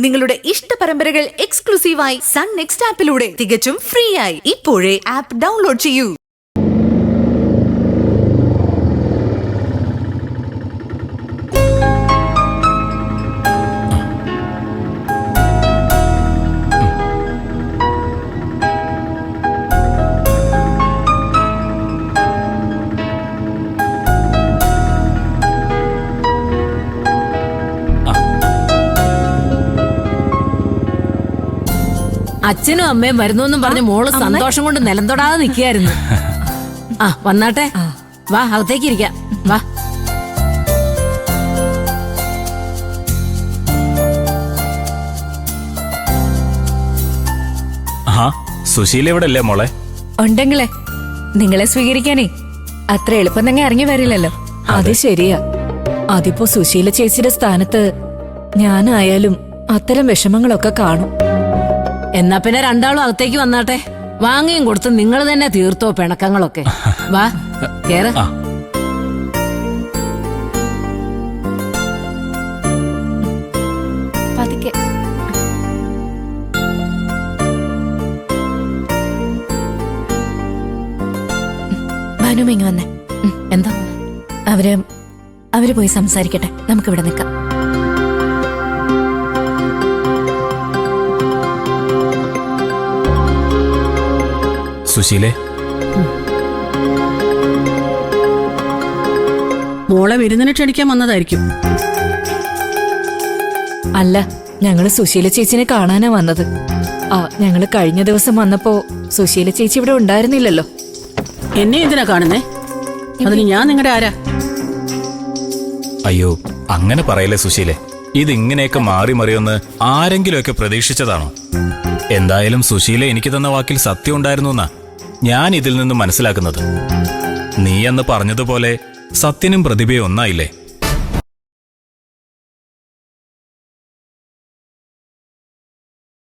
നിങ്ങളുടെ ഇഷ്ട പരമ്പരകൾ എക്സ്ക്ലൂസീവായി സൺ നെക്സ്റ്റ് ആപ്പിലൂടെ തികച്ചും ഫ്രീ ആയി ഇപ്പോഴേ ആപ്പ് ഡൗൺലോഡ് ചെയ്യൂ. അച്ഛനും അമ്മയും വരുന്നു പറഞ്ഞ് മോള് സന്തോഷം കൊണ്ട് നിലം തൊടാതെ നിൽക്കുകയായിരുന്നു. ആ വന്നാട്ടെ, വാ അകത്തേക്ക് ഇരിക്കാം, വാ. സുശീല ഇവിടെ അല്ലേ മോളെ? ഉണ്ടെങ്കിലേ നിങ്ങളെ സ്വീകരിക്കാനേ അത്ര എളുപ്പം തന്നെ ഇറങ്ങി വരില്ലല്ലോ. അത് ശരിയാ. അതിപ്പോ സുശീല ചേച്ചിയുടെ സ്ഥാനത്ത് ഞാനായാലും അത്തരം വിഷമങ്ങളൊക്കെ കാണും. എന്നാ പിന്നെ രണ്ടാളും അകത്തേക്ക് വന്നാട്ടെ. വാങ്ങിയും കൊടുത്ത് നിങ്ങൾ തന്നെ തീർത്തോ പിണക്കങ്ങളൊക്കെ. വാ കേറ്. പതുക്കെ. ഭാനുമിങ്ങ് വന്നേ. എന്താ അവര് പോയി സംസാരിക്കട്ടെ, നമുക്കിവിടെ നിൽക്കാം. സുശീലേ, മോളെ വിരുന്നിന് ക്ഷണിക്കാൻ വന്നതായിരിക്കും. അല്ല, ഞങ്ങള് സുശീല ചേച്ചിനെ കാണാനാ വന്നത്. ഞങ്ങള് കഴിഞ്ഞ ദിവസം വന്നപ്പോ സുശീല ചേച്ചി ഇവിടെ ഉണ്ടായിരുന്നില്ലല്ലോ. എന്നെ എന്തിനാ കാണുന്നേ? അതിന് ഞാൻ നിങ്ങളുടെ ആരാ? അയ്യോ അങ്ങനെ പറയല്ലേ സുശീലേ. ഇതിങ്ങനെയൊക്കെ മാറി മറിയൊന്ന് ആരെങ്കിലുമൊക്കെ പ്രതീക്ഷിച്ചതാണോ? എന്തായാലും സുശീല എനിക്ക് തന്ന വാക്കിൽ സത്യം ഉണ്ടായിരുന്നു എന്നാ ഞാൻ ഇതിൽ നിന്ന് മനസ്സിലാക്കുന്നത്. നീ എന്ന് പറഞ്ഞതുപോലെ സത്യനും പ്രതിഭയും ഒന്നായില്ലേ?